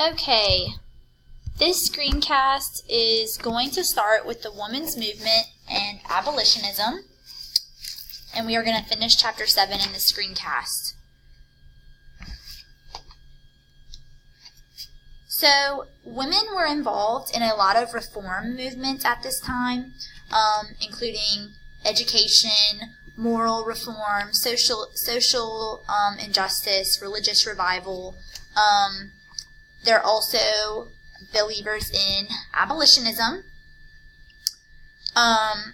Okay, this screencast is going to start with the women's movement and abolitionism, and we are going to finish chapter 7 in this screencast. So, women were involved in a lot of reform movements at this time, including education, moral reform, social injustice, religious revival. They're also believers in abolitionism. And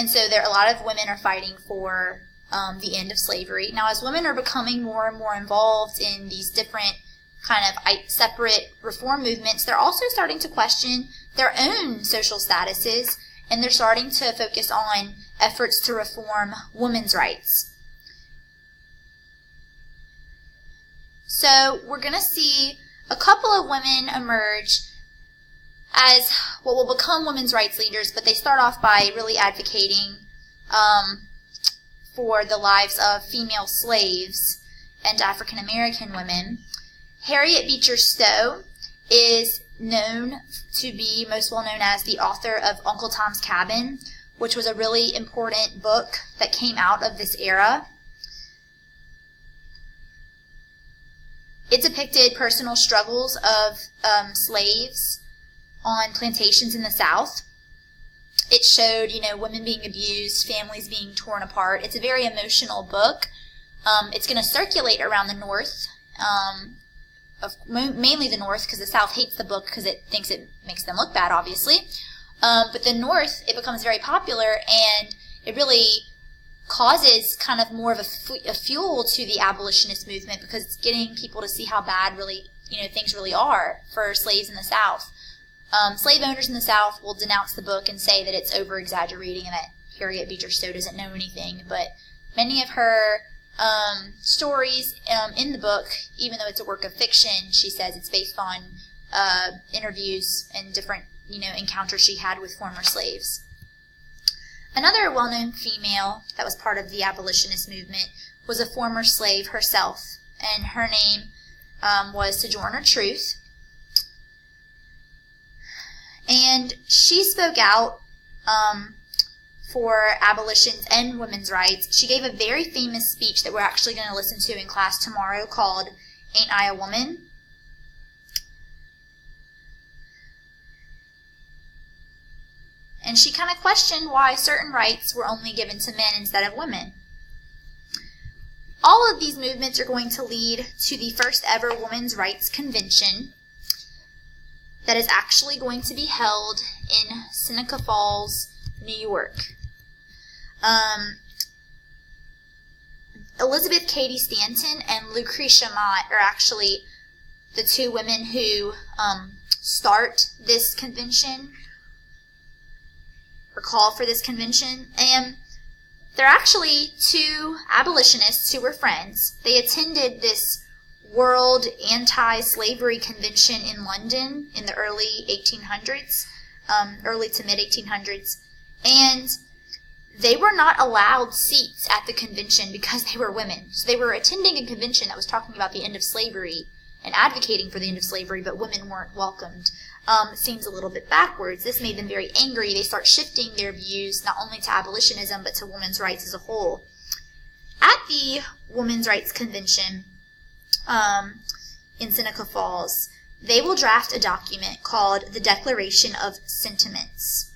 so a lot of women are fighting for the end of slavery. Now, as women are becoming more and more involved in these different kind of separate reform movements, they're also starting to question their own social statuses, and they're starting to focus on efforts to reform women's rights. So we're going to see a couple of women emerge as what will become women's rights leaders, but they start off by really advocating for the lives of female slaves and African American women. Harriet Beecher Stowe is known to be most well known as the author of Uncle Tom's Cabin, which was a really important book that came out of this era. It depicted personal struggles of slaves on plantations in the South. It showed, women being abused, families being torn apart. It's a very emotional book. It's going to circulate around the North, mainly the North, because the South hates the book because it thinks it makes them look bad, obviously. But the North, it becomes very popular, and it really causes kind of more of a fuel to the abolitionist movement, because it's getting people to see how bad really, things really are for slaves in the South. Slave owners in the South will denounce the book and say that it's over-exaggerating and that Harriet Beecher Stowe doesn't know anything, but many of her stories in the book, even though it's a work of fiction, she says it's based on interviews and different, encounters she had with former slaves. Another well-known female that was part of the abolitionist movement was a former slave herself, and her name was Sojourner Truth. And she spoke out for abolitions and women's rights. She gave a very famous speech that we're actually going to listen to in class tomorrow called Ain't I a Woman? And she kind of questioned why certain rights were only given to men instead of women. All of these movements are going to lead to the first ever Women's Rights Convention that is actually going to be held in Seneca Falls, New York. Elizabeth Cady Stanton and Lucretia Mott are actually the two women who start this convention, or call for this convention, and they're actually two abolitionists who were friends. They attended this World Anti-Slavery Convention in London in the early 1800s, early to mid-1800s, and they were not allowed seats at the convention because they were women. So they were attending a convention that was talking about the end of slavery and advocating for the end of slavery, but women weren't welcomed. It seems a little bit backwards. This made them very angry. They start shifting their views not only to abolitionism but to women's rights as a whole. At the Women's Rights Convention in Seneca Falls, they will draft a document called the Declaration of Sentiments.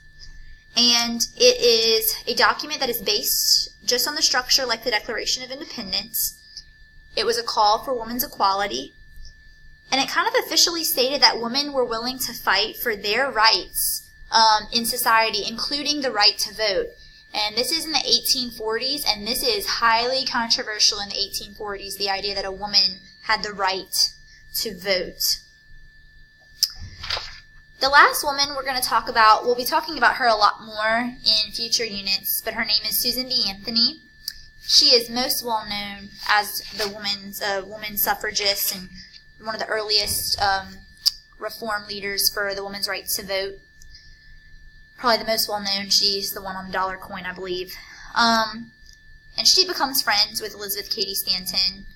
And it is a document that is based just on the structure like the Declaration of Independence. It was a call for women's equality. And it kind of officially stated that women were willing to fight for their rights in society, including the right to vote. And this is in the 1840s, and this is highly controversial in the 1840s, the idea that a woman had the right to vote. The last woman we're going to talk about, we'll be talking about her a lot more in future units, but her name is Susan B. Anthony. She is most well known as the woman suffragist and one of the earliest reform leaders for the women's rights to vote. Probably the most well known. She's the one on the dollar coin, I believe. And she becomes friends with Elizabeth Cady Stanton.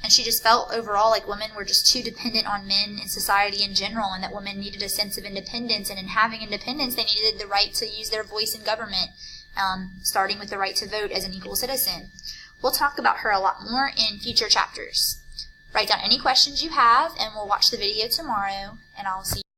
And she just felt overall like women were just too dependent on men in society in general, and that women needed a sense of independence. And in having independence, they needed the right to use their voice in government, starting with the right to vote as an equal citizen. We'll talk about her a lot more in future chapters. Write down any questions you have, and we'll watch the video tomorrow, and I'll see you.